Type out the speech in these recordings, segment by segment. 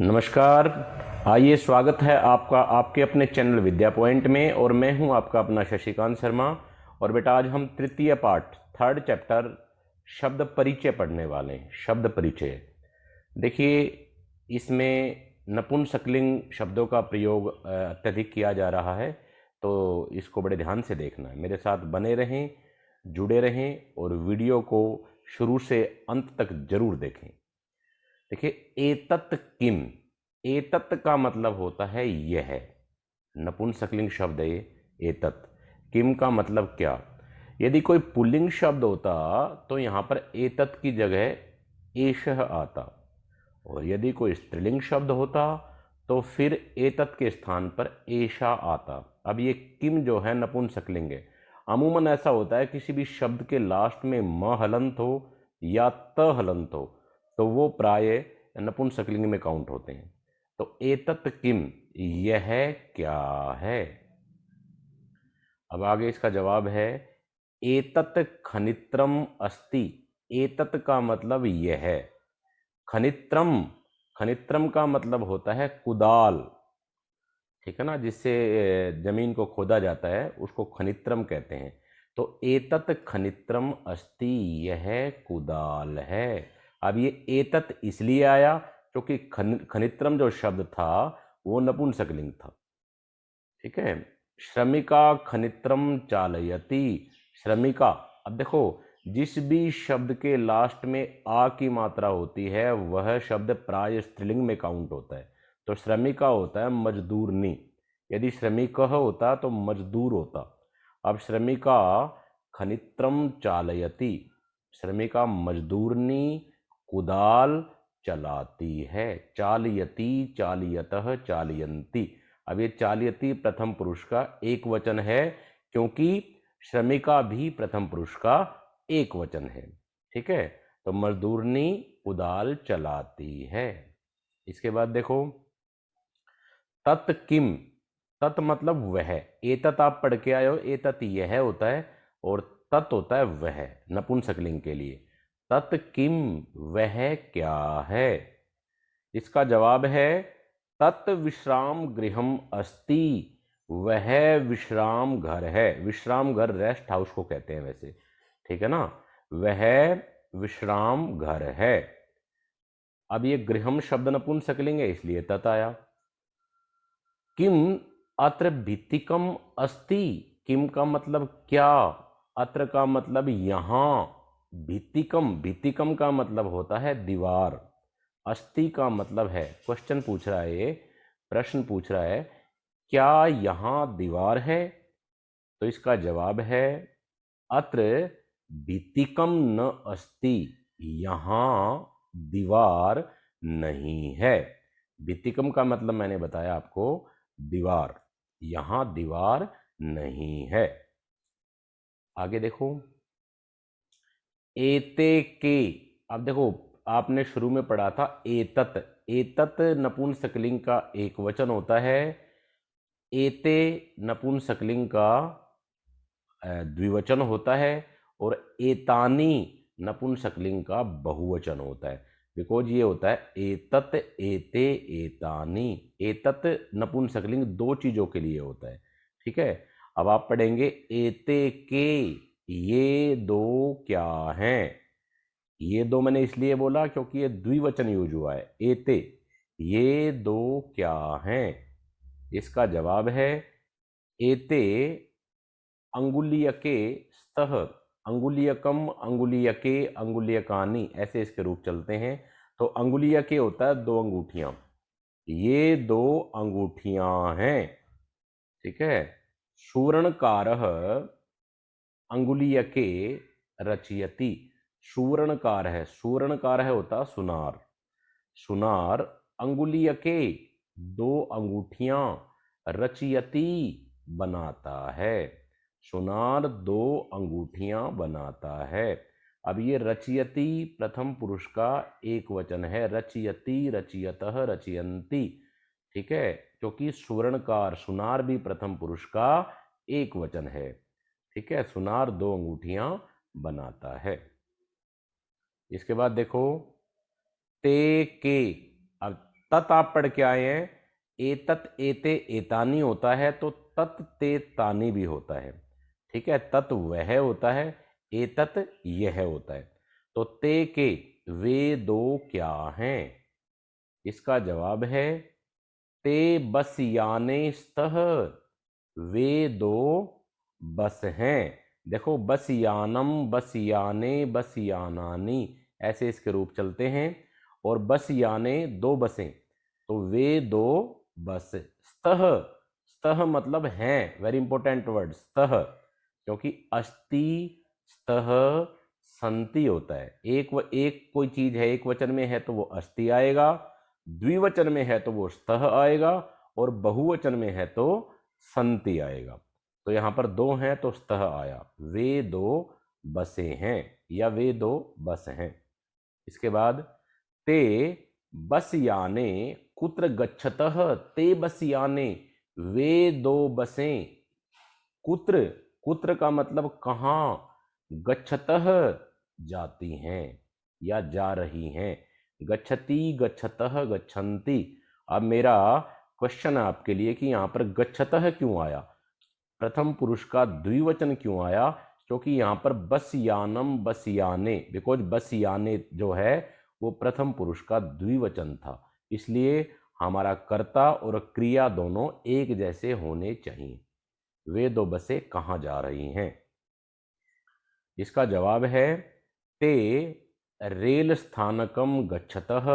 नमस्कार। आइए, स्वागत है आपका आपके अपने चैनल विद्या पॉइंट में। और मैं हूं आपका अपना शशिकांत शर्मा। और बेटा, आज हम तृतीय पाठ, थर्ड चैप्टर, शब्द परिचय पढ़ने वाले हैं। शब्द परिचय। देखिए, इसमें नपुंसकलिंग शब्दों का प्रयोग अत्यधिक किया जा रहा है, तो इसको बड़े ध्यान से देखना है। मेरे साथ बने रहें, जुड़े रहें और वीडियो को शुरू से अंत तक जरूर देखें। देखिए, एतत् किम, एतत् का मतलब होता है यह। नपुंसकलिंग शब्द है एतत्। किम का मतलब क्या। यदि कोई पुल्लिंग शब्द होता तो यहां पर एतत् की जगह एषः आता, और यदि कोई स्त्रीलिंग शब्द होता तो फिर एतत् के स्थान पर एषा आता। अब ये किम जो है नपुंसकलिंग है। अमूमन ऐसा होता है किसी भी शब्द के लास्ट में म हलंत हो या त हलंत हो तो वो प्राय नपुंसकलिंग में काउंट होते हैं। तो एतत् किम, यह क्या है। अब आगे इसका जवाब है एतत् खनित्रम अस्ति। एतत् का मतलब यह है। खनित्रम, खनित्रम का मतलब होता है कुदाल, ठीक है ना, जिससे जमीन को खोदा जाता है उसको खनित्रम कहते हैं। तो एतत् खनित्रम अस्ति, यह कुदाल है। अब ये एतत् इसलिए आया क्योंकि खनित्रम जो शब्द था वो नपुंसकलिंग था, ठीक है। श्रमिका खनित्रम चालयति। श्रमिका, अब देखो, जिस भी शब्द के लास्ट में आ की मात्रा होती है वह शब्द प्राय स्त्रीलिंग में काउंट होता है। तो श्रमिका होता है मजदूरनी, यदि श्रमिक होता तो मजदूर होता। अब श्रमिका खनित्रम चालयति, श्रमिका मजदूरनी कुदाल चलाती है। चालयति, चालयतः, चालयन्ति। अब ये चालयति प्रथम पुरुष का एक वचन है क्योंकि श्रमिका भी प्रथम पुरुष का एक वचन है, ठीक है। तो मजदूरनी कुदाल चलाती है। इसके बाद देखो, तत् किम, तत् मतलब वह। एतत् आप पढ़ के आए हो, एतत् यह होता है और तत् होता है वह नपुंसकलिंग के लिए। तत् किम, वह क्या है। इसका जवाब है तत् विश्राम गृहम अस्ति। वह विश्राम घर है। विश्राम घर रेस्ट हाउस को कहते हैं वैसे, ठीक है ना। वह विश्राम घर है। अब ये गृहम शब्द नपुंसकलिंग है इसलिए तत् आया। किम अत्र भित्तिकम अस्ति। किम का मतलब क्या, अत्र का मतलब यहां। भित्तिकम, भित्तिकम का मतलब होता है दीवार। अस्ति का मतलब है, क्वेश्चन पूछ रहा है ये, प्रश्न पूछ रहा है, क्या यहां दीवार है। तो इसका जवाब है अत्र भित्तिकम न अस्ति। यहां दीवार नहीं है। भित्तिकम का मतलब मैंने बताया आपको, दीवार। यहां दीवार नहीं है। आगे देखो, एते के। अब देखो, आपने शुरू में पढ़ा था एतत्। एतत् नपुंसकलिंग का एक वचन होता है। एते नपुंसकलिंग का द्विवचन होता है। और एतानी नपुंसकलिंग का बहुवचन होता है। बिकॉज ये होता है एतत्, एते, एतानी। एतत् नपुंसकलिंग दो चीजों के लिए होता है, ठीक है। अब आप पढ़ेंगे एते के, ये दो क्या हैं। ये दो मैंने इसलिए बोला क्योंकि ये द्विवचन यूज हुआ है, एते। ये दो क्या हैं। इसका जवाब है एते अंगुलीयके स्तः। अंगुलीयकम, अंगुलीयके, अंगुलीयकानी, ऐसे इसके रूप चलते हैं। तो अंगुलीयके होता है दो अंगूठियां। ये दो अंगूठियां हैं, ठीक है। शूर्णकारः अंगुलीयके रचयति। शूर्णकार है, शूर्णकार है होता सुनार। सुनार अंगुलीयके दो अंगूठियां, रचयति बनाता है। सुनार दो अंगूठियां बनाता है। अब ये रचयति प्रथम पुरुष का एक वचन है। रचयति, रचयतः, रचयन्ति, ठीक है। क्योंकि स्वर्णकार सुनार भी प्रथम पुरुष का एक वचन है, ठीक है। सुनार दो अंगूठियां बनाता है। इसके बाद देखो, ते के। अब तत् आप पढ़ के आए हैं, एतत् एते एतानी होता है तो तत् ते तानी भी होता है। ठीक है, तत् वह होता है, एतत् यह होता है। तो ते के वे दो क्या हैं? इसका जवाब है ते बस याने स्तः, वे दो बस हैं। देखो, बस यानम, बस याने, बस यानानी, ऐसे इसके रूप चलते हैं। और बस याने दो बसें, तो वे दो बस। स्तः, स्तः मतलब हैं, वेरी इंपॉर्टेंट वर्ड स्तः, क्योंकि अस्ति स्तः संति होता है। एक कोई चीज है, एक वचन में है तो वो अस्ति आएगा, द्विवचन में है तो वो स्तः आएगा, और बहुवचन में है तो संति आएगा। तो यहां पर दो हैं तो स्तः आया। वे दो बसें हैं या वे दो बस हैं। इसके बाद ते बस याने कुत्र गच्छतः, ते बस याने वे दो बसें कुत्र, कुत्र का मतलब कहां, गच्छतः जाती हैं या जा रही हैं। गच्छति, गच्छतः, गच्छन्ति। अब मेरा क्वेश्चन है आपके लिए कि यहां पर गच्छतः क्यों आया, प्रथम पुरुष का द्विवचन क्यों आया? क्योंकि यहां पर बस यानम, बस याने, बिकॉज बस याने जो है वो प्रथम पुरुष का द्विवचन था, इसलिए हमारा कर्ता और क्रिया दोनों एक जैसे होने चाहिए। वे दो बसें कहां जा रही हैं? इसका जवाब है ते रेल स्थानकम गच्छतः।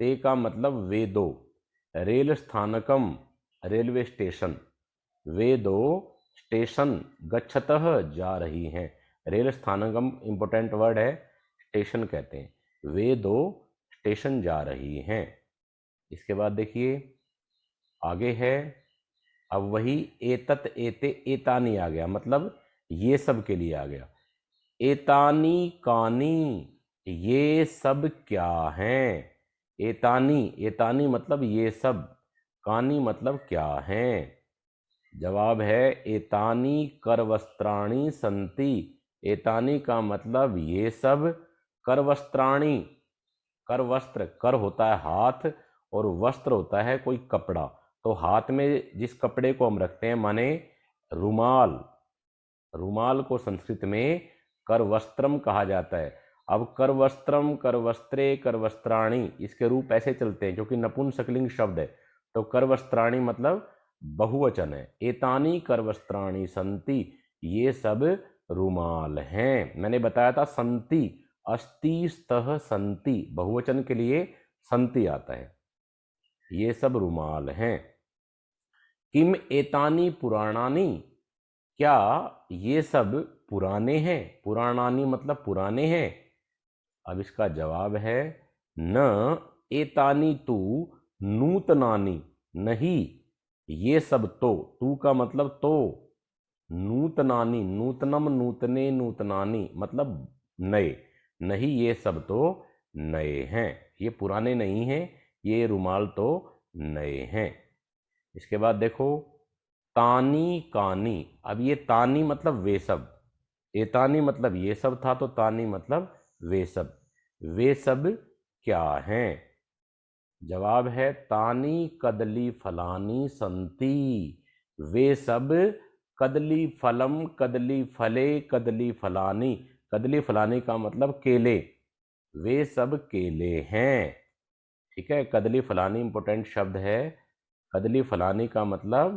ते का मतलब वे दो, रेल स्थानकम रेलवे स्टेशन, वे दो स्टेशन गच्छतः जा रही हैं। रेल स्थानकम इंपॉर्टेंट वर्ड है, स्टेशन कहते हैं। वे दो स्टेशन जा रही हैं। इसके बाद देखिए आगे है, अब वही एतत एते एतानी आ गया, मतलब ये सब के लिए आ गया। एतानी कानी, ये सब क्या हैं? एतानी, एतानी मतलब ये सब, कानी मतलब क्या हैं? जवाब है एतानी करवस्त्राणि संति। एतानी का मतलब ये सब, करवस्त्राणि, कर वस्त्र, कर होता है हाथ और वस्त्र होता है कोई कपड़ा। तो हाथ में जिस कपड़े को हम रखते हैं, माने रुमाल, रुमाल को संस्कृत में करवस्त्रम कहा जाता है। अब करवस्त्रम, करवस्त्रे, करवस्त्राणि, इसके रूप ऐसे चलते हैं क्योंकि नपुंसकलिंग शब्द है, तो करवस्त्राणि मतलब बहुवचन है। एतानी करवस्त्राणि संति, ये सब रुमाल हैं। मैंने बताया था संति, अस्ति स्तः संति, बहुवचन के लिए संति आता है। ये सब रुमाल हैं। किम एतानी पुराणानी, क्या ये सब पुराने हैं? पुराणानी मतलब पुराने हैं। अब इसका जवाब है न एतानी तू नूतनानी, नहीं ये सब तो, तू का मतलब तो, नूतनानी, नूतनम नूतने नूतनानी मतलब नए, नहीं ये सब तो नए हैं, ये पुराने नहीं हैं, ये रुमाल तो नए हैं। इसके बाद देखो तानी कानी। अब ये तानी मतलब वे सब, एतानी मतलब ये सब था, तो तानी मतलब वे सब। वे सब क्या हैं? जवाब है तानी कदली फलानी संति, वे सब कदली फलम, कदली फले, कदली फलानी। कदली फलानी का मतलब केले, वे सब केले हैं। ठीक है, कदली फलानी इंपॉर्टेंट शब्द है। कदली फलानी का मतलब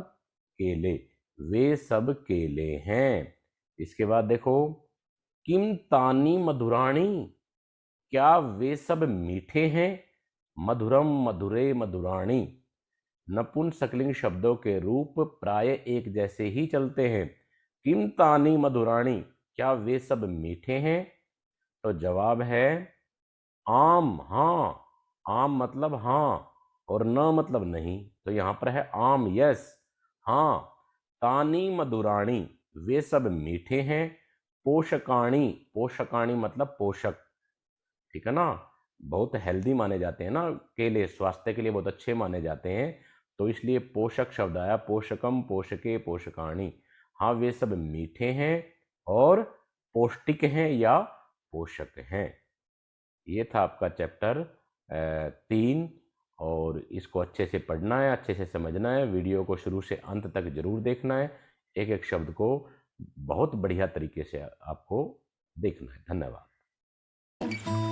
केले, वे सब केले हैं। इसके बाद देखो किम तानी मधुराणी, क्या वे सब मीठे हैं? मधुरम, मधुरे, मधुराणी। नपुंसकलिंग शब्दों के रूप प्राय एक जैसे ही चलते हैं। किम तानी मधुराणी, क्या वे सब मीठे हैं? तो जवाब है आम, हाँ। आम मतलब हाँ, और न मतलब नहीं, तो यहां पर है आम, यस, हाँ। तानी मधुराणी, वे सब मीठे हैं। पोषकाणी, पोषकाणी मतलब पोषक, ठीक है ना, बहुत हेल्दी माने जाते हैं ना केले, स्वास्थ्य के लिए बहुत अच्छे माने जाते हैं, तो इसलिए पोषक शब्द आया। पोषकम, पोषके, पोषकाणी। हाँ, वे सब मीठे हैं और पौष्टिक हैं या पोषक हैं। ये था आपका चैप्टर 3। और इसको अच्छे से पढ़ना है, अच्छे से समझना है। वीडियो को शुरू से अंत तक जरूर देखना है। एक एक शब्द को बहुत बढ़िया तरीके से आपको देखना है। धन्यवाद।